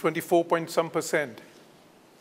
24%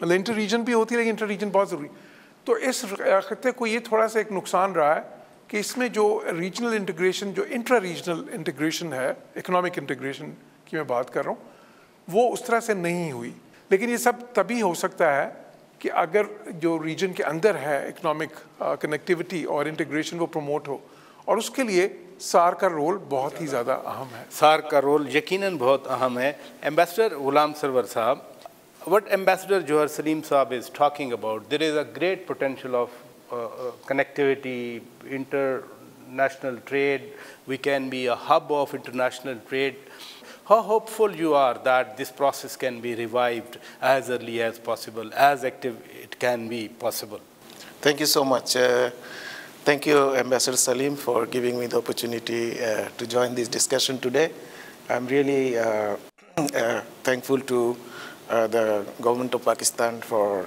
مطلب inter region بھی ہوتی ہے لیکن انٹر ریجن بہت ضروری. تو اس خطے کو یہ تھوڑا سا ایک نقصان رہا ہے کہ اس میں جو ریجنل انٹیگریشن، جو انٹرا ریجنل انٹیگریشن ہے، اکنامک انٹیگریشن کی میں بات کر رہا ہوں، وہ اس طرح سے نہیں ہوئی. لیکن یہ سب تبھی ہو سکتا ہے کہ اگر جو ریجن کے اندر ہے اکنامک کنیکٹیوٹی اور انٹیگریشن وہ پروموٹ ہو، اور اس کے لیے سارک کا رول بہت ہی زیادہ اہم ہے. سارک کا رول یقیناً بہت اہم ہے. ایمبیسڈر غلام سرور صاحب, what Ambassador Johar Salim Saab is talking about, there is a great potential of connectivity, international trade. We can be a hub of international trade. How hopeful you are that this process can be revived as early as possible, as active it can be possible? Thank you so much. Thank you, Ambassador Salim, for giving me the opportunity to join this discussion today. I'm really thankful to the government of Pakistan for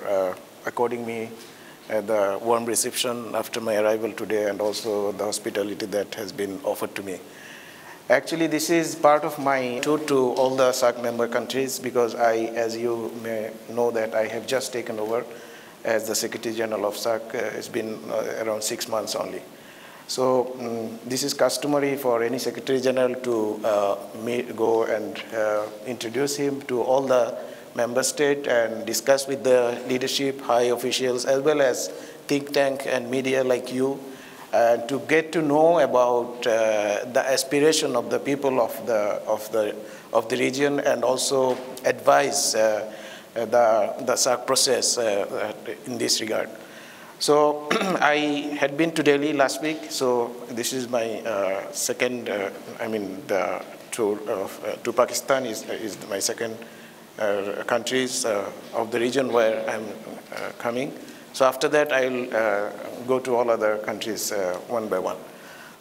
according me the warm reception after my arrival today, and also the hospitality that has been offered to me. Actually, this is part of my tour to all the SAARC member countries, because as you may know, that I have just taken over as the Secretary General of SAARC. It's been around 6 months only. So this is customary for any Secretary General to go and introduce him to all the member state and discuss with the leadership, high officials, as well as think tank and media like you, to get to know about the aspiration of the people of the region, and also advise the SAARC process in this regard. So I had been to Delhi last week, so this is my second, the tour to Pakistan is my second countries of the region where I'm coming. So after that, I'll go to all other countries one by one.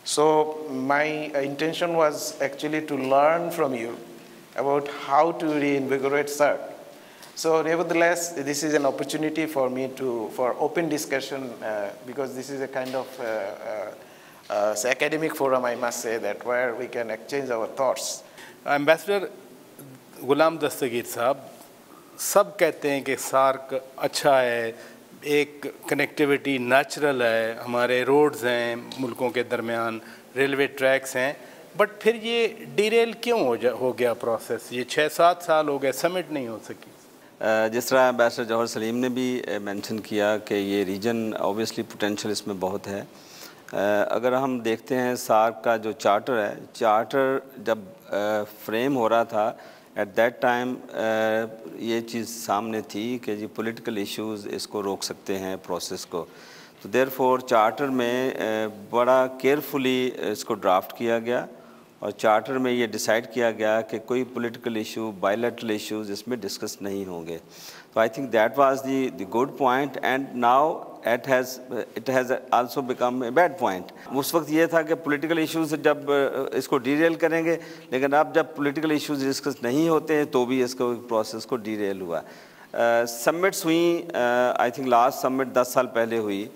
So my intention was actually to learn from you about how to reinvigorate SAARC. So nevertheless, this is an opportunity for me for open discussion, because this is a kind of academic forum, I must say, that where we can exchange our thoughts. Ambassador Ghulam Dastgir صاحب, سب کہتے ہیں کہ SAARC اچھا ہے, ایک connectivity natural ہے, ہمارے roads ہیں ملکوں کے درمیان, ریلوے ٹریکس ہیں, بٹ پھر یہ ڈیریل کیوں ہو گیا پروسیس؟ یہ 6-7 سال ہو گئے, سمٹ نہیں ہو سکی. جس طرح ایمبیسڈر جوہر سلیم نے بھی مینشن کیا کہ یہ ریجن اوبویسلی پوٹینشیل اس میں بہت ہے. اگر ہم دیکھتے ہیں سارک کا جو چارٹر ہے, چارٹر جب فریم ہو رہا تھا, ایٹ دیٹ ٹائم یہ چیز سامنے تھی کہ جی پولیٹیکل ایشوز اس کو روک سکتے ہیں پروسیس کو. تو دیر فور چارٹر میں بڑا کیئرفلی اس کو ڈرافٹ کیا گیا, اور چارٹر میں یہ ڈیسائیڈ کیا گیا کہ کوئی پولیٹیکل ایشو, بائیلیٹرل ایشوز اس میں ڈسکس نہیں ہوں گے. تو I think that was the good point, and now it has also become a bad point. اس وقت یہ تھا کہ پولیٹیکل ایشوز جب اس کو ڈیریل کریں گے, لیکن اب جب پولیٹیکل ایشوز ڈسکس نہیں ہوتے ہیں تو بھی اس کو پروسیس کو ڈیریل ہوا. سمٹس ہوئیں, آئی تھنک لاسٹ سمٹ 10 سال پہلے ہوئی,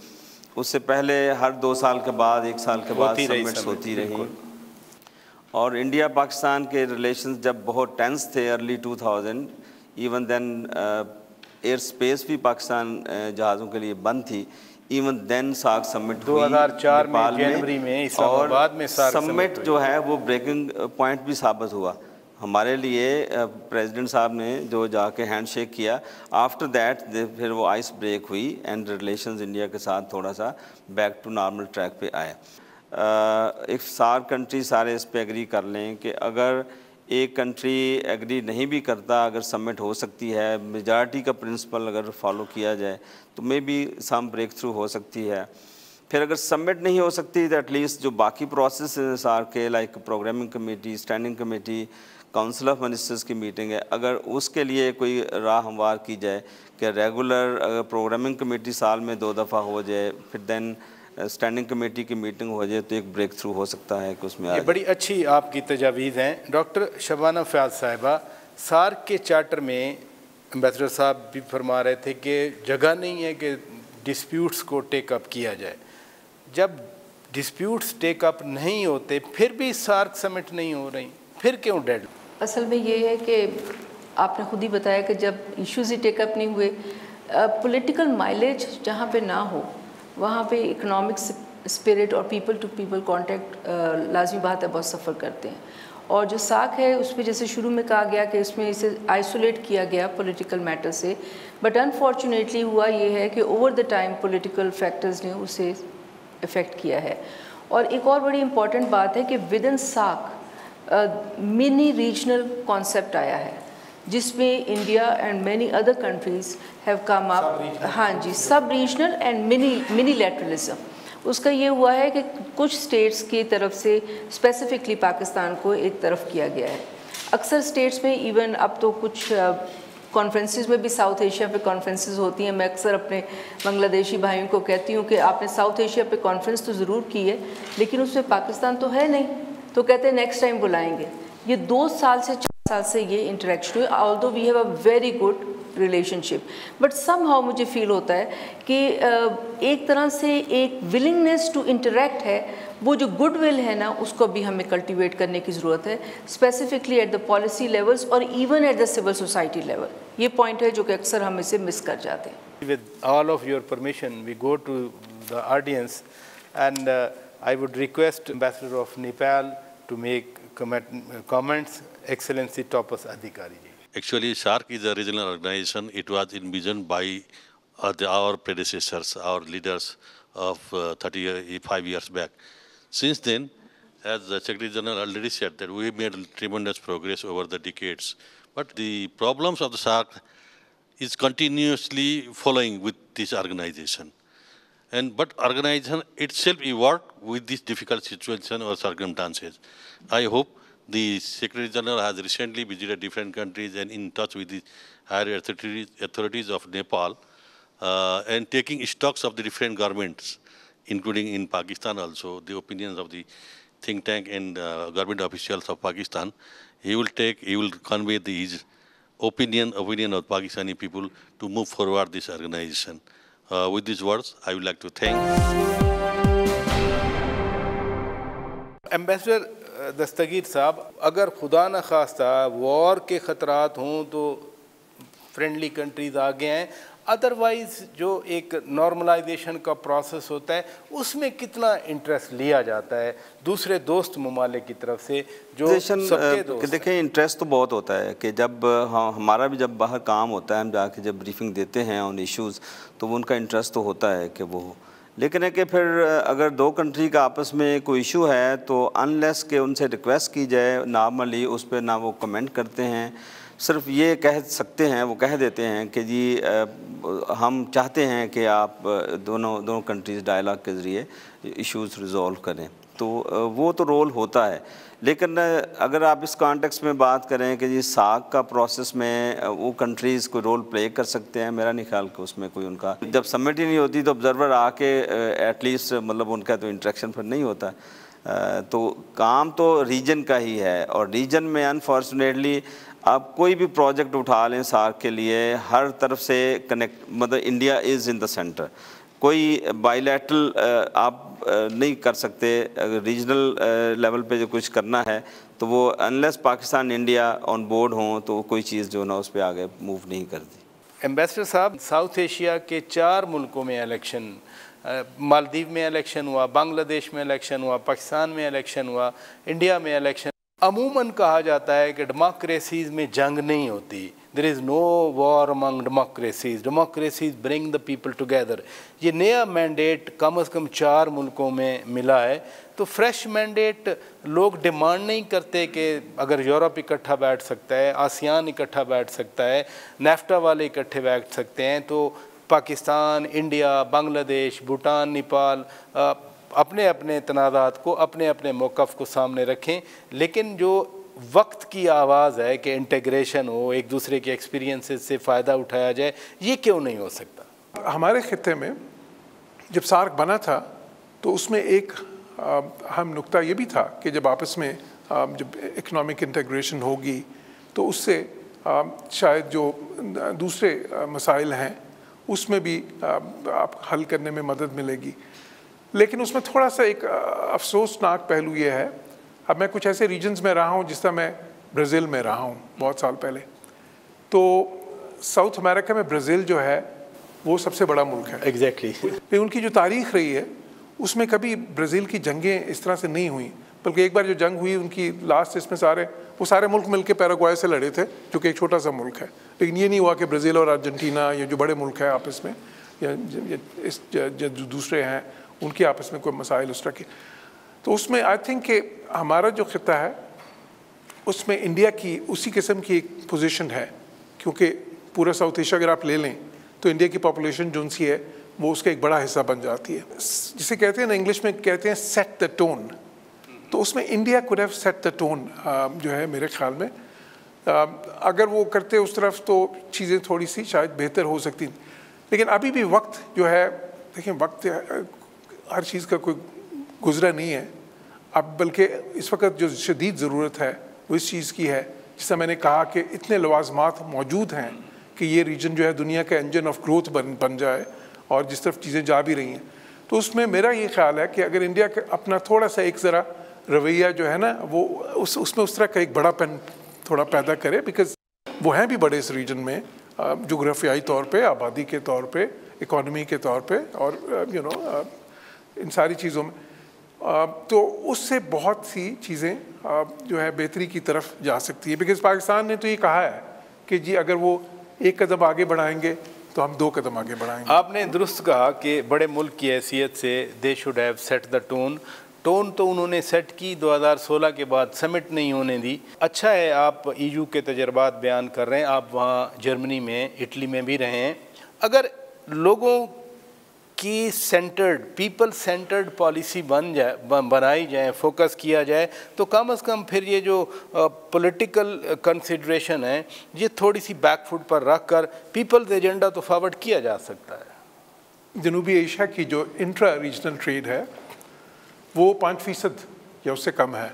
اس سے پہلے ہر 2 سال کے بعد 1 سال کے بعد سمٹس ہوتی رہیں. اور انڈیا پاکستان کے ریلیشنز جب بہت ٹینس تھے early 2000, even then airspace بھی پاکستان جہازوں کے لیے بند تھی, ایون دین سارک سمٹ 2004 میں جنوری میں اسلام آباد میں سارک سمٹ جو ہے وہ بریکنگ پوائنٹ بھی ثابت ہوا ہمارے لیے. پریزیڈنٹ صاحب نے جو جا کے ہینڈ شیک کیا, آفٹر دیٹ پھر وہ آئس بریک ہوئی, اینڈ ریلیشنز انڈیا کے ساتھ تھوڑا سا بیک ٹو نارمل ٹریک پہ آئے. ایک سارک کنٹری سارے اس پہ ایگری کر لیں کہ اگر ایک کنٹری ایگری نہیں بھی کرتا, اگر سمٹ ہو سکتی ہے, میجارٹی کا پرنسپل اگر فالو کیا جائے تو may be some breakthrough ہو سکتی ہے. پھر اگر سمٹ نہیں ہو سکتی تو ایٹ لیسٹ جو باقی پروسیس ہیں سارک کے, like programming committee, standing committee, council of ministers کی میٹنگ ہے, اگر اس کے لیے کوئی راہ ہموار کی جائے کہ ریگولر اگر پروگرامنگ کمیٹی سال میں 2 دفعہ ہو جائے, پھر دین اسٹینڈنگ کمیٹی کی میٹنگ ہو جائے, تو ایک بریک تھرو ہو سکتا ہے کہ اس میں یہ بڑی اچھی آپ کی تجاویز ہیں. ڈاکٹر شبانہ فیاض صاحبہ, سارک کے چارٹر میں ایمبیسڈر صاحب بھی فرما رہے تھے کہ جگہ نہیں ہے کہ ڈسپیوٹس کو ٹیک اپ کیا جائے. جب ڈسپیوٹس ٹیک اپ نہیں ہوتے پھر بھی سارک سمٹ نہیں ہو رہی, پھر کیوں ڈیڈ؟ اصل میں یہ ہے کہ آپ نے خود ہی بتایا کہ جب ایشوز ہی ٹیک اپ نہیں ہوئے پولیٹیکل مائلیج جہاں پہ نہ ہو وہاں پہ اکنامک اسپرٹ اور پیپل ٹو پیپل کانٹیکٹ لازمی بات ہے بہت سفر کرتے ہیں. اور جو ساکھ ہے اس میں جیسے شروع میں کہا گیا کہ اس میں اسے آئسولیٹ کیا گیا پولیٹیکل میٹر سے, بٹ انفارچونیٹلی ہوا یہ ہے کہ over the time political factors نے اسے افیکٹ کیا ہے. اور ایک اور بڑی امپورٹنٹ بات ہے کہ ود ان ساکھ منی ریجنل کانسیپٹ آیا ہے جس میں India and many other countries have come up. ہاں جی, سب ریجنل اینڈ منی لیٹرلزم. اس کا یہ ہوا ہے کہ کچھ اسٹیٹس کی طرف سے اسپیسیفکلی پاکستان کو ایک طرف کیا گیا ہے. اکثر اسٹیٹس میں ایون اب تو کچھ کانفرنسز میں بھی ساؤتھ ایشیا پہ کانفرنسز ہوتی ہیں. میں اکثر اپنے بنگلہ دیشی بھائیوں کو کہتی ہوں کہ آپ نے ساؤتھ ایشیا پہ کانفرنس تو ضرور کی ہے لیکن اس میں پاکستان تو ہے نہیں, تو کہتے ہیں نیکسٹ ٹائم بلائیں گے. یہ 2 سال سے 4 سال سے یہ انٹریکشن ہوئی, although we have a very good relationship, but somehow مجھے فیل ہوتا ہے کہ ایک طرح سے ایک ولنگنیس ٹو انٹریکٹ ہے, وہ جو گڈ ول ہے نا اس کو بھی ہمیں کلٹیویٹ کرنے کی ضرورت ہے, specifically at the policy levels اور even at the civil society level. یہ پوائنٹ ہے جو کہ اکثر ہم اسے مس کر جاتے ہیں. With all of your permission, we go to the audience, and I would request Ambassador of Nepal to make comments. Excellency Tapas Adhikari ji. Actually, SAARC is a regional organization. It was envisioned by our predecessors, our leaders of 35 years back. Since then, as the Secretary General already said, that we made tremendous progress over the decades. But the problems of the SAARC is continuously following with this organization. But organization itself evolved with this difficult situation or circumstances. I hope the Secretary General has recently visited different countries and in touch with the higher authorities of Nepal and taking stocks of the different governments, including in Pakistan also, the opinions of the think tank and government officials of Pakistan. He will convey his opinion of Pakistani people to move forward this organization. With these words, I would like to thank Ambassador Dastgir صاحب. اگر خدا نہ خواستہ وار کے خطرات ہوں تو friendly countries آگے ہیں, ادروائز جو ایک نارملائزیشن کا پروسیس ہوتا ہے اس میں کتنا انٹرسٹ لیا جاتا ہے دوسرے دوست ممالک کی طرف سے جو سب کے دوست؟ دیکھیں انٹرسٹ تو بہت ہوتا ہے کہ جب ہمارا بھی جب باہر کام ہوتا ہے, ہم جا کے جب بریفنگ دیتے ہیں آن ایشوز, تو ان کا انٹرسٹ تو ہوتا ہے کہ وہ ہو. لیکن ہے کہ پھر اگر 2 کنٹری کا آپس میں کوئی ایشو ہے تو انلیس کہ ان سے ریکویسٹ کی جائے, نارملی اس پہ نہ وہ کمنٹ کرتے ہیں. صرف یہ کہہ سکتے ہیں, وہ کہہ دیتے ہیں کہ جی ہم چاہتے ہیں کہ آپ دونوں کنٹریز ڈائلاگ کے ذریعے ایشوز ریزولو کریں. تو وہ تو رول ہوتا ہے. لیکن اگر آپ اس کانٹیکس میں بات کریں کہ جی ساکھ کا پروسیس میں وہ کنٹریز کوئی رول پلے کر سکتے ہیں, میرا نہیں خیال کہ اس میں کوئی ان کا, جب سمٹ ہی نہیں ہوتی تو آبزرور آ کے ایٹ لیسٹ مطلب ان کا تو انٹریکشن پھر نہیں ہوتا. تو کام تو ریجن کا ہی ہے, اور ریجن میں انفارچونیٹلی آپ کوئی بھی پروجیکٹ اٹھا لیں ساکھ کے لیے, ہر طرف سے کنیکٹ, مطلب India is in the centre. کوئی بائی لیٹرل آپ نہیں کر سکتے. ریجنل لیول پہ جو کچھ کرنا ہے تو وہ unless Pakistan India on board ہوں تو کوئی چیز جو نا اس پہ آگے موو نہیں کرتی. ایمبیسڈر صاحب, ساؤتھ ایشیا کے 4 ملکوں میں الیکشن, مالدیو میں الیکشن ہوا, بنگلہ دیش میں الیکشن ہوا, پاکستان میں الیکشن ہوا, انڈیا میں الیکشن. عموماً کہا جاتا ہے کہ ڈیموکریسیز میں جنگ نہیں ہوتی. There is no war among democracies. Democracies bring the people together. یہ نیا مینڈیٹ کم از کم 4 ملکوں میں ملا ہے, تو فریش مینڈیٹ لوگ ڈیمانڈ نہیں کرتے کہ اگر یورپ اکٹھا بیٹھ سکتا ہے, آسیان اکٹھا بیٹھ سکتا ہے, نیفٹا والے اکٹھے بیٹھ سکتے ہیں, تو پاکستان, انڈیا, بنگلہ دیش, بھوٹان, نیپال اپنے اپنے تنازعات کو, اپنے اپنے موقف کو سامنے رکھیں. لیکن جو وقت کی آواز ہے کہ انٹیگریشن ہو, ایک دوسرے کے ایکسپیرینسز سے فائدہ اٹھایا جائے, یہ کیوں نہیں ہو سکتا؟ ہمارے خطے میں جب سارک بنا تھا تو اس میں ایک اہم نقطہ یہ بھی تھا کہ جب آپس میں جب اکنامک انٹیگریشن ہوگی تو اس سے شاید جو دوسرے مسائل ہیں اس میں بھی آپ حل کرنے میں مدد ملے گی. لیکن اس میں تھوڑا سا ایک افسوسناک پہلو یہ ہے, اب میں کچھ ایسے ریجنز میں رہا ہوں, جس طرح میں برازیل میں رہا ہوں بہت سال پہلے, تو ساؤتھ امریکہ میں برازیل جو ہے وہ سب سے بڑا ملک ہے. ایگزیکٹلی. ان کی جو تاریخ رہی ہے اس میں کبھی برازیل کی جنگیں اس طرح سے نہیں ہوئیں, بلکہ ایک بار جو جنگ ہوئی ان کی لاسٹ اس میں وہ سارے ملک مل کے پیراگوائے سے لڑے تھے, جو کہ ایک چھوٹا سا ملک ہے. لیکن یہ نہیں ہوا کہ برازیل اور ارجنٹینا یہ جو بڑے ملک ہیں آپس میں یا جو دوسرے ہیں ان کے آپس میں کوئی مسائل اس طرح کے. تو اس میں آئی تھنک کہ ہمارا جو خطہ ہے اس میں انڈیا کی اسی قسم کی ایک پوزیشن ہے, کیونکہ پورا ساؤتھ ایشیا اگر آپ لے لیں تو انڈیا کی پاپولیشن جو سی ہے وہ اس کا ایک بڑا حصہ بن جاتی ہے. جسے کہتے ہیں نا انگلش میں کہتے ہیں سیٹ دا ٹون. تو اس میں India could have set the tone جو ہے میرے خیال میں. اگر وہ کرتے اس طرف تو چیزیں تھوڑی سی شاید بہتر ہو سکتی. لیکن ابھی بھی وقت جو ہے, دیکھیں وقت ہر چیز کا کوئی گزرا نہیں ہے اب, بلکہ اس وقت جو شدید ضرورت ہے وہ اس چیز کی ہے جسے میں نے کہا کہ اتنے لوازمات موجود ہیں کہ یہ ریجن جو ہے دنیا کا انجن آف گروتھ بن جائے, اور جس طرف چیزیں جا بھی رہی ہیں. تو اس میں میرا یہ خیال ہے کہ اگر انڈیا اپنا تھوڑا سا ایک ذرا رویہ جو ہے نا وہ اس میں اس طرح کا ایک بڑا پن تھوڑا پیدا کرے, بیکاز وہ ہیں بھی بڑے اس ریجن میں جغرافیائی طور پہ, آبادی کے طور پہ, اکانومی کے طور پہ, اور ان ساری چیزوں میں. تو اس سے بہت سی چیزیں جو ہے بہتری کی طرف جا سکتی ہے, بیکاز پاکستان نے تو یہ کہا ہے کہ جی اگر وہ ایک قدم آگے بڑھائیں گے تو ہم 2 قدم آگے بڑھائیں گے. آپ نے درست کہا کہ بڑے ملک کی حیثیت سے they should have set the tone تو انہوں نے سیٹ کی 2016 کے بعد سمٹ نہیں ہونے دی. اچھا ہے آپ EU کے تجربات بیان کر رہے ہیں, آپ وہاں جرمنی میں اٹلی میں بھی رہے ہیں. اگر لوگوں کی پیپل سینٹرڈ پالیسی بنائی جائے, فوکس کیا جائے, تو کم از کم پھر یہ جو پولیٹیکل کنسیڈریشن ہے یہ تھوڑی سی بیک فٹ پر رکھ کر پیپلز ایجنڈا تو فارورڈ کیا جا سکتا ہے. جنوبی ایشیا کی جو انٹرا ریجنل ٹریڈ ہے وہ 5% یا اس سے کم ہے.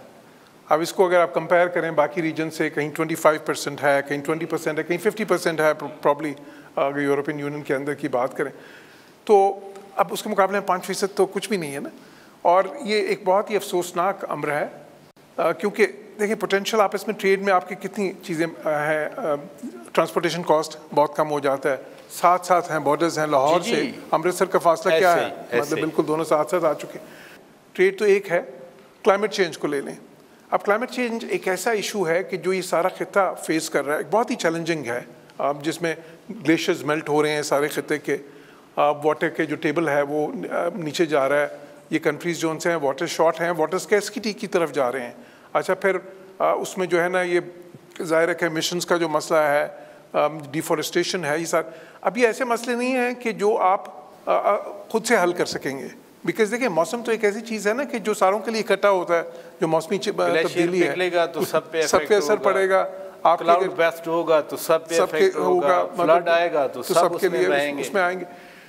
اب اس کو اگر آپ کمپیئر کریں باقی ریجن سے, کہیں 25% ہے, کہیں 20% ہے, کہیں 50% ہے پرابلی اگر یورپین یونین کے اندر کی بات کریں. تو اب اس کے مقابلے میں 5% تو کچھ بھی نہیں ہے نا. اور یہ ایک بہت ہی افسوسناک امر ہے, کیونکہ دیکھیں پوٹینشیل آپ اس میں ٹریڈ میں آپ کی کتنی چیزیں ہیں. ٹرانسپورٹیشن کاسٹ بہت کم ہو جاتا ہے, ساتھ ہیں بارڈرز ہیں, لاہور سے امرتسر کا فاصلہ کیا ہے, مطلب بالکل دونوں ساتھ آ چکے. ٹریڈ تو ایک ہے. کلائمیٹ چینج کو لے لیں. اب کلائمیٹ چینج ایک ایسا ایشو ہے کہ جو یہ سارا خطہ فیس کر رہا ہے, ایک بہت ہی چیلنجنگ ہے, جس میں گلیشیئرز میلٹ ہو رہے ہیں سارے خطے کے, واٹر کے جو ٹیبل ہے وہ نیچے جا رہا ہے, یہ کنٹریز جو ان سے ہیں واٹر شارٹ ہیں, واٹر اسکیرسٹی کی طرف جا رہے ہیں. اچھا پھر اس میں جو ہے نا یہ ظاہر ہے کہ ایمیشنز کا جو مسئلہ ہے, ڈیفورسٹیشن ہے, یہ سارا اب یہ ایسے مسئلے نہیں ہیں کہ جو آپ خود سے حل کر سکیں گے. بیکاز دیکھیں موسم تو ایک ایسی چیز ہے نا کہ جو ساروں کے لیے اکٹھا ہوتا ہے, جو موسمی تبدیلی ہے تو سب پہ اثر پڑے گا. آپ کلاؤڈ بیسٹ ہوگا تو سب پہ افیکٹ ہوگا, فلڈ آئے گا تو سب کے لیے اس میں آئیں گے.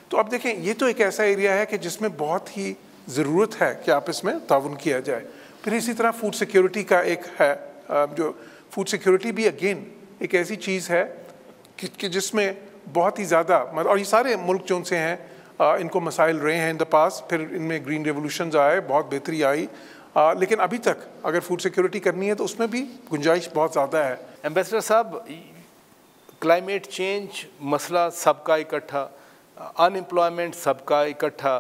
تو اب دیکھیں یہ تو ایک ایسا ایریا ہے کہ جس میں بہت ہی ضرورت ہے کہ آپ اس میں تعاون کیا جائے. پھر اسی طرح فوڈ سیکیورٹی کا ایک ہے, جو فوڈ سیکیورٹی بھی اگین ایک ایسی چیز ہے کہ جس میں بہت ہی زیادہ, اور یہ سارے ملک جو ان سے ہیں ان کو مسائل رہے ہیں ان دا پاس. پھر ان میں گرین ریولوشنز آئے, بہت بہتری آئی, لیکن ابھی تک اگر فوڈ سیکیورٹی کرنی ہے تو اس میں بھی گنجائش بہت زیادہ ہے. ایمبیسڈر صاحب, کلائمیٹ چینج مسئلہ سب کا اکٹھا, ان امپلائمنٹ سب کا اکٹھا,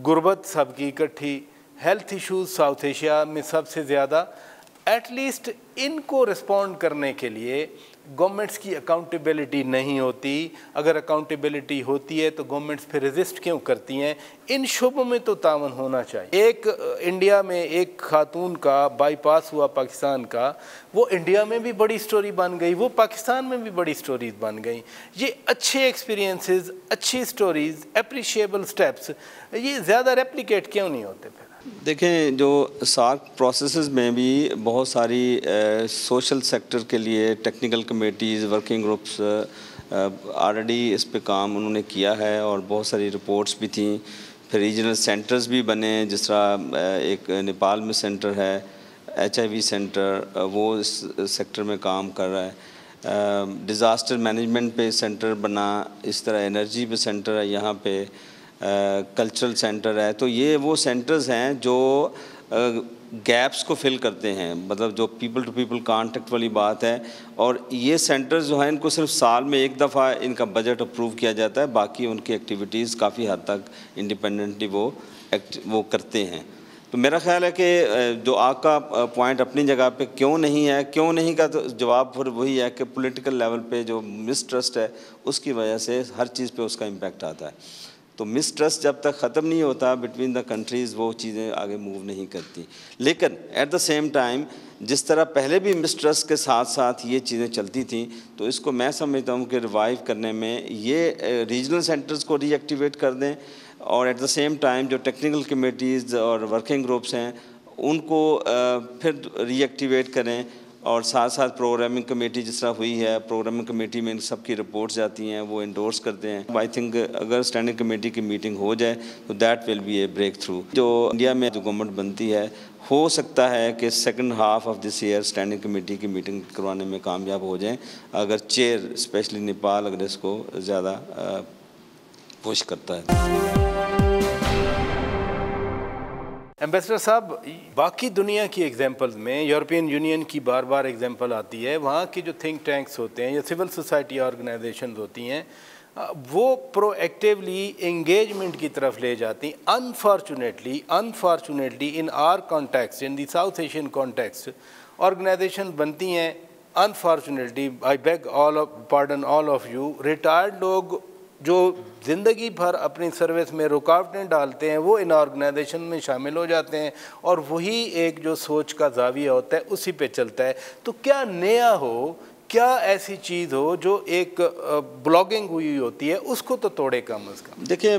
غربت سب کی اکٹھی, ہیلتھ ایشوز ساؤتھ ایشیا میں سب سے زیادہ. ایٹ لیسٹ ان کو رسپونڈ کرنے کے لیے گورنمنٹس کی اکاؤنٹیبلٹی نہیں ہوتی. اگر اکاؤنٹیبلٹی ہوتی ہے تو گورنمنٹس پھر ریزسٹ کیوں کرتی ہیں؟ ان شعبوں میں تو تعاون ہونا چاہیے. ایک انڈیا میں ایک خاتون کا بائی پاس ہوا پاکستان کا, وہ انڈیا میں بھی بڑی سٹوری بن گئی, وہ پاکستان میں بھی بڑی سٹوریز بن گئیں. یہ اچھے ایکسپیرینسز, اچھی سٹوریز, اپریشیبل سٹیپس, یہ زیادہ ریپلیکیٹ کیوں نہیں ہوتے؟ پھر دیکھیں جو سارک پروسیسز میں بھی بہت ساری سوشل سیکٹر کے لیے technical committees, working groups already اس پہ کام انہوں نے کیا ہے, اور بہت ساری رپورٹس بھی تھیں. پھر ریجنل سینٹرز بھی بنے, جس طرح ایک نیپال میں سینٹر ہے HIV سینٹر, وہ اس سیکٹر میں کام کر رہا ہے. ڈیزاسٹر مینجمنٹ پہ سینٹر بنا, اس طرح انرجی پہ سینٹر ہے, یہاں پہ کلچرل سینٹر ہے. تو یہ وہ سینٹرز ہیں جو گیپس کو فل کرتے ہیں، مطلب جو پیپل ٹو پیپل کانٹیکٹ والی بات ہے. اور یہ سینٹرز جو ہیں ان کو صرف سال میں ایک دفعہ ان کا بجٹ اپروو کیا جاتا ہے، باقی ان کی ایکٹیویٹیز کافی حد تک انڈیپینڈنٹلی وہ کرتے ہیں. تو میرا خیال ہے کہ جو آپ کا پوائنٹ اپنی جگہ پہ کیوں نہیں کا تو جواب پھر وہی ہے کہ پولیٹیکل لیول پہ جو مسٹرسٹ ہے اس کی وجہ سے ہر چیز پہ اس کا امپیکٹ آتا ہے. تو مسٹرسٹ جب تک ختم نہیں ہوتا بٹوین دا کنٹریز وہ چیزیں آگے موو نہیں کرتی. لیکن ایٹ دا سیم ٹائم جس طرح پہلے بھی مسٹرسٹ کے ساتھ ساتھ یہ چیزیں چلتی تھیں، تو اس کو میں سمجھتا ہوں کہ ریوائیو کرنے میں یہ ریجنل سینٹرز کو ری ایکٹیویٹ کر دیں، اور ایٹ دا سیم ٹائم جو ٹیکنیکل کمیٹیز اور ورکنگ گروپس ہیں ان کو پھر ری ایکٹیویٹ کریں. اور ساتھ ساتھ پروگرامنگ کمیٹی جس طرح ہوئی ہے، پروگرامنگ کمیٹی میں ان سب کی رپورٹس جاتی ہیں، وہ انڈورس کرتے ہیں. آئی تھنک اگر اسٹینڈنگ کمیٹی کی میٹنگ ہو جائے تو that will be a breakthrough. جو انڈیا میں جو گورنمنٹ بنتی ہے ہو سکتا ہے کہ second half of this year standing committee کی میٹنگ کروانے میں کامیاب ہو جائیں، اگر چیئر اسپیشلی نیپال اگر اس کو زیادہ پش کرتا ہے. ایمبیسڈر صاحب، باقی دنیا کی ایگزامپلز میں یورپین یونین کی بار بار ایگزامپل آتی ہے، وہاں کی جو تھنک ٹینکس ہوتے ہیں یا سول سوسائٹی آرگنائزیشنز ہوتی ہیں وہ پرو ایکٹیولی انگیجمنٹ کی طرف لے جاتی ہیں. Unfortunately in our context, in the South Asian context, organisation بنتی ہیں unfortunately, I beg pardon all of you, retired لوگ جو زندگی بھر اپنی سروس میں رکاوٹیں ڈالتے ہیں وہ ان آرگنائزیشن میں شامل ہو جاتے ہیں، اور وہی ایک جو سوچ کا زاویہ ہوتا ہے اسی پہ چلتا ہے. تو کیا نیا ہو، کیا ایسی چیز ہو جو ایک بلاگنگ ہوئی ہوتی ہے اس کو تو توڑے کم از کم؟ دیکھیں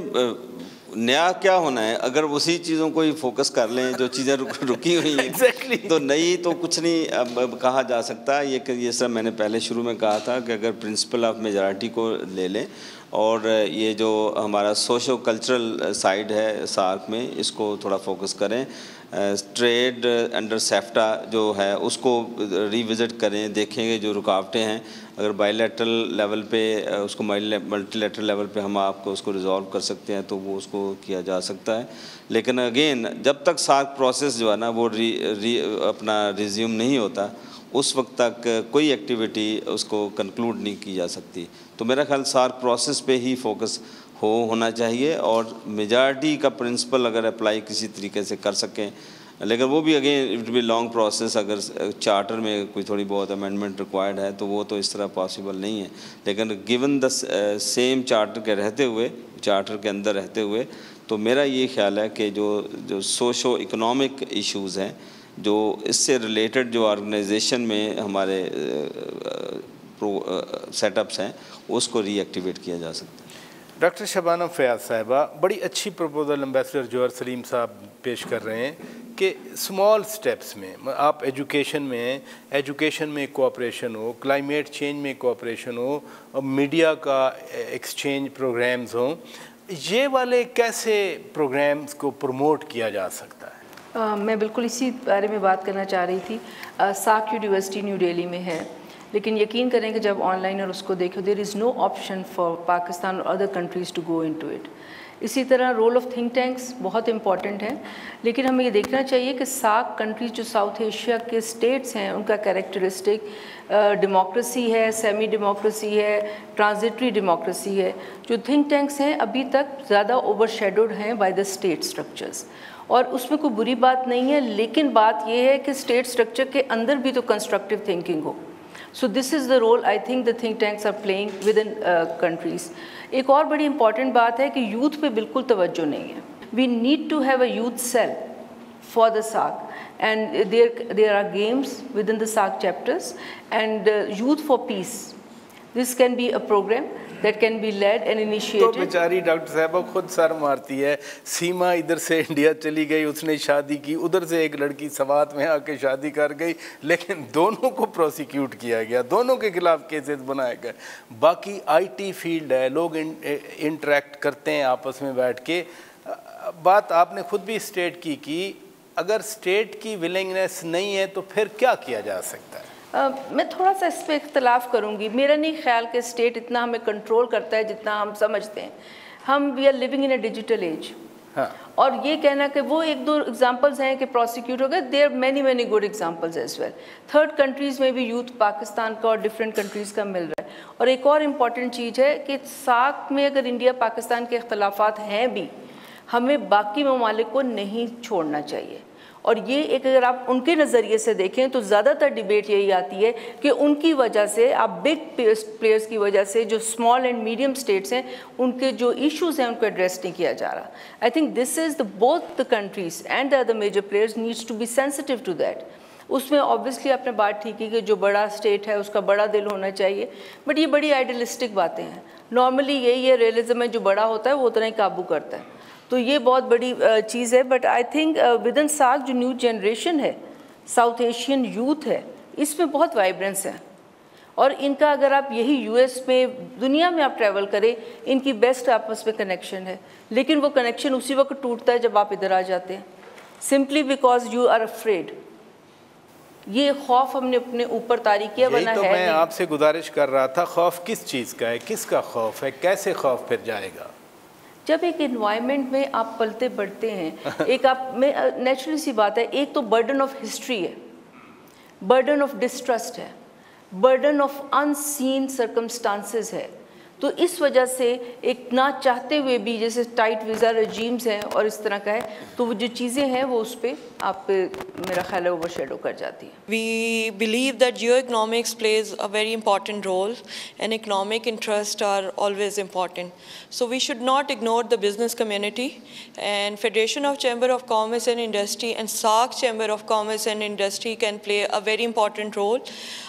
نیا کیا ہونا ہے، اگر اسی چیزوں کو ہی فوکس کر لیں جو چیزیں رکی ہوئی ہیں تو نئی تو کچھ نہیں کہا جا سکتا. یہ سب میں نے پہلے شروع میں کہا تھا کہ اگر پرنسپل آف میجارٹی کو لے لیں اور یہ جو ہمارا سوشو کلچرل سائیڈ ہے سارک میں اس کو تھوڑا فوکس کریں، ٹریڈ انڈر سیفٹا جو ہے اس کو ری وزٹ کریں، دیکھیں گے جو رکاوٹیں ہیں اگر بائی لیٹرل لیول پہ اس کو ملٹی لیٹرل لیول پہ ہم آپ کو اس کو ریزالو کر سکتے ہیں تو وہ اس کو کیا جا سکتا ہے. لیکن اگین جب تک سارک پروسیس جو ہے نا وہ اپنا ریزیوم نہیں ہوتا اس وقت تک کوئی ایکٹیویٹی اس کو کنکلوڈ نہیں کی جا سکتی. تو میرا خیال سارک پروسیس پہ ہی فوکس ہونا چاہیے، اور میجارٹی کا پرنسپل اگر اپلائی کسی طریقے سے کر سکیں، لیکن وہ بھی again it be long process. اگر چارٹر میں کوئی تھوڑی بہت امینڈمنٹ ریکوائرڈ ہے تو وہ تو اس طرح پاسبل نہیں ہے. لیکن گیون دا سیم چارٹر کے اندر رہتے ہوئے تو میرا یہ خیال ہے کہ جو سوشو اکنامک ایشوز ہیں جو اس سے ریلیٹڈ جو آرگنائزیشن میں ہمارے سیٹ اپس ہیں اس کو ری ایکٹیویٹ کیا جا سکتا ہے. ڈاکٹر شبانہ فیاض صاحبہ، بڑی اچھی پروپوزل ایمبیسڈر جوہر سلیم صاحب پیش کر رہے ہیں کہ اسمال سٹیپس میں آپ ایجوکیشن میں کوآپریشن ہو، کلائمیٹ چینج میں کوآپریشن ہو، میڈیا کا ایکسچینج پروگرامز ہوں، یہ والے کیسے پروگرامز کو پروموٹ کیا جا سکتا ہے؟ میں بالکل اسی بارے میں بات کرنا چاہ رہی تھی. ساک یونیورسٹی نیو ڈیلی میں ہے، لیکن یقین کریں کہ جب آن لائن اور اس کو دیکھو there is no option for Pakistan اور other countries to go into it. اسی طرح رول آف تھنک ٹینکس بہت امپورٹنٹ ہے، لیکن ہمیں یہ دیکھنا چاہیے کہ ساک کنٹریز جو ساؤتھ ایشیا کے اسٹیٹس ہیں ان کا کریکٹرسٹک ڈیموکریسی ہے، سیمی ڈیموکریسی ہے، ٹرانزٹری ڈیموکریسی ہے. جو تھنک ٹینکس ہیں ابھی تک زیادہ اوور شیڈوڈ ہیں بائی دا اسٹیٹ اسٹرکچرز، اور اس میں کوئی بری بات نہیں ہے، لیکن بات یہ ہے کہ اسٹیٹ اسٹرکچر کے اندر بھی تو constructive thinking who. So this is the role I think the think tanks are playing within countries. ایک اور بڑی امپورٹنٹ بات ہے کہ یوتھ پہ بالکل توجہ نہیں ہے. We need to have a youth cell for the SAARC, and there are games within the SAARC chapters, and Youth for Peace. This can be a program that can be led and initiated. تو بیچاری doctor صاحبہ خود سر مارتی ہے. سیما ادھر سے India چلی گئی، اس نے شادی کی، ادھر سے ایک لڑکی سوات میں آ کے شادی کر گئی، لیکن دونوں کو پروسیکیوٹ کیا گیا، دونوں کے خلاف کیسز بنائے گئے. باقی آئی ٹی فیلڈ ہے، لوگ انٹریکٹ کرتے ہیں آپس میں بیٹھ کے. بات آپ نے خود بھی اسٹیٹ کی اگر اسٹیٹ کی ولنگنیس نہیں ہے تو پھر کیا کیا جا سکتا ہے؟ میں تھوڑا سا اس پہ اختلاف کروں گی. میرا نہیں خیال کہ اسٹیٹ اتنا ہمیں کنٹرول کرتا ہے جتنا ہم سمجھتے ہیں. ہم we are living in a digital age. اور یہ کہنا کہ وہ ایک دو ایگزامپلز ہیں کہ پروسیکیوٹ ہو گئے, there are many good examples as well. Third countries میں بھی یوتھ پاکستان کا اور ڈفرینٹ کنٹریز کا مل رہا ہے. اور ایک اور امپورٹنٹ چیز ہے کہ ساک میں اگر انڈیا پاکستان کے اختلافات ہیں بھی, ہمیں باقی ممالک کو نہیں چھوڑنا چاہیے. اور یہ ایک اگر آپ ان کے نظریے سے دیکھیں تو زیادہ تر ڈیبیٹ یہی آتی ہے کہ ان کی وجہ سے, آپ بگ پلیئرس کی وجہ سے, جو اسمال اینڈ میڈیم اسٹیٹس ہیں ان کے جو ایشوز ہیں ان کو ایڈریس نہیں کیا جا رہا. I think this is both the countries and the other major players needs to be sensitive to that. اس میں آبویسلی آپ نے بات ٹھیک کی کہ جو بڑا اسٹیٹ ہے اس کا بڑا دل ہونا چاہیے, بٹ یہ بڑی آئیڈیلسٹک باتیں ہیں. نارملی یہی ہے ریئلزم میں جو بڑا ہوتا ہے وہ اتنا ہی قابو کرتا ہے, تو یہ بہت بڑی چیز ہے. But I think with in ساک جو نیو جنریشن ہے, ساؤتھ ایشین یوتھ ہے, اس میں بہت وائبرنس ہے. اور ان کا اگر آپ یہی یو ایس میں, دنیا میں آپ ٹریول کریں, ان کی بیسٹ آپس میں کنیکشن ہے. لیکن وہ کنیکشن اسی وقت ٹوٹتا ہے جب آپ ادھر آ جاتے ہیں, simply because you are afraid. یہ خوف ہم نے اپنے اوپر طاری کیا, یہی ورنہ تو ہے میں نہیں. آپ سے گزارش کر رہا تھا, خوف کس چیز کا ہے, کس کا خوف ہے, کیسے خوف پھر جائے گا؟ جب ایک انوائرمنٹ میں آپ پلتے بڑھتے ہیں, ایک آپ میں نیچرلی سی بات ہے, ایک تو برڈن آف ہسٹری ہے, برڈن آف ڈسٹرسٹ ہے, burden of unseen circumstances ہے. تو اس وجہ سے ایک نہ چاہتے ہوئے بھی, جیسے ٹائٹ ویزا رجیمز ہیں اور اس طرح کا ہے, تو وہ جو چیزیں ہیں وہ اس پہ آپ میرا خیال ہے اوور شیڈو کر جاتی ہیں. We believe that geoeconomics plays a very important role and economic interests are always important. So we should not ignore the business community, and Federation of Chamber of Commerce and Industry and SAARC Chamber of Commerce and Industry can play a very important role.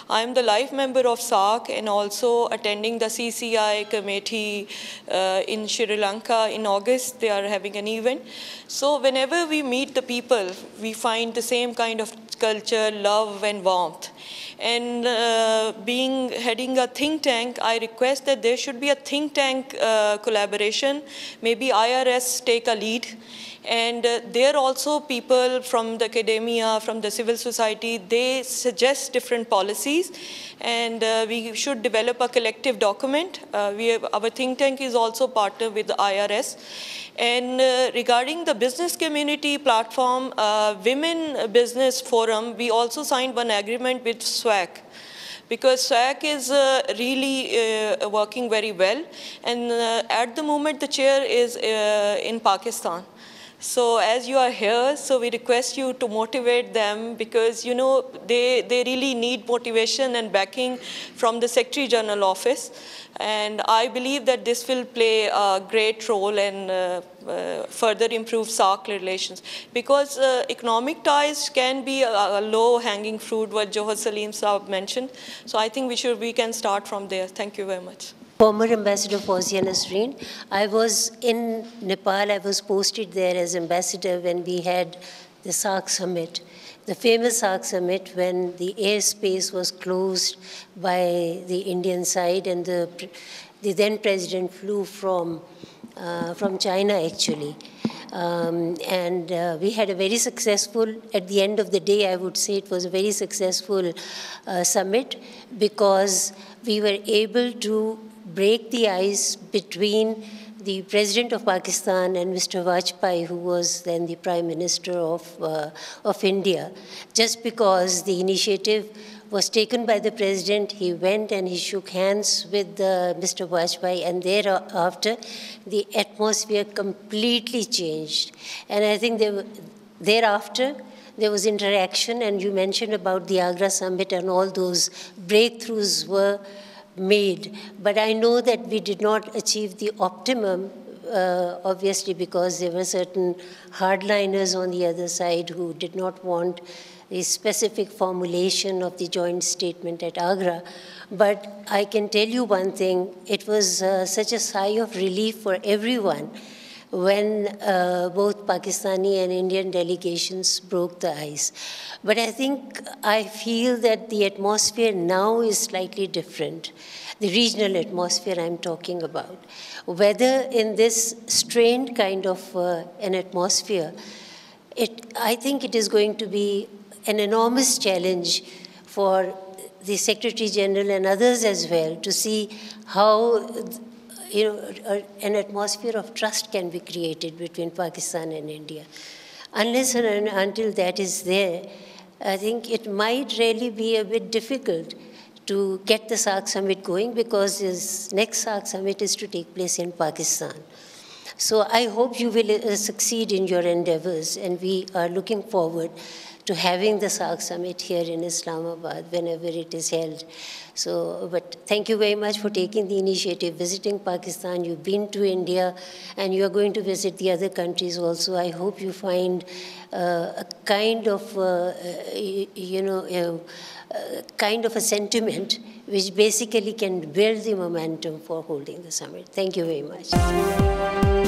I am the life member of SAARC and also attending the CCI committee in Sri Lanka in August. They are having an event. So whenever we meet the people, we find the same kind of culture, love and warmth. And heading a think tank, I request that there should be a think tank collaboration. Maybe IRS take a lead. And there also people from the academia, from the civil society, they suggest different policies. And we should develop a collective document. Our think tank is also partnered with the IRS. And regarding the business community platform, Women Business Forum, we also signed one agreement with SWAC, because SWAC is really working very well. And at the moment, the chair is in Pakistan. So as you are here, so we request you to motivate them, because you know they really need motivation and backing from the Secretary General office. And I believe that this will play a great role and further improve SAARC relations, because economic ties can be a low-hanging fruit, what Johar Salim Saab mentioned. So I think we can start from there. Thank you very much. Former Ambassador Fawzia Nasreen. I was in Nepal. I was posted there as ambassador when we had the SAARC summit, the famous SAARC summit, when the airspace was closed by the Indian side, and the then president flew from China actually. And we had a very successful, at the end of the day, I would say it was a very successful summit, because we were able to break the ice between the President of Pakistan and Mr. Vajpayee, who was then the Prime Minister of India. Just because the initiative was taken by the President, he went and he shook hands with Mr. Vajpayee, and thereafter the atmosphere completely changed. And I think thereafter there was interaction, and you mentioned about the Agra summit, and all those breakthroughs were made. But I know that we did not achieve the optimum, obviously, because there were certain hardliners on the other side who did not want a specific formulation of the joint statement at Agra. But I can tell you one thing, it was such a sigh of relief for everyone when both Pakistani and Indian delegations broke the ice. But I feel that the atmosphere now is slightly different, the regional atmosphere I'm talking about. Whether in this strained kind of an atmosphere, I think it is going to be an enormous challenge for the Secretary General and others as well to see how an atmosphere of trust can be created between Pakistan and India. Unless and until that is there, I think it might really be a bit difficult to get the SAARC summit going, because this next SAARC summit is to take place in Pakistan. So I hope you will succeed in your endeavors, and we are looking forward to having the SAARC summit here in Islamabad whenever it is held. So, but thank you very much for taking the initiative, visiting Pakistan. You've been to India, and you are going to visit the other countries also. I hope you find a kind of, kind of a sentiment which basically can build the momentum for holding the summit. Thank you very much.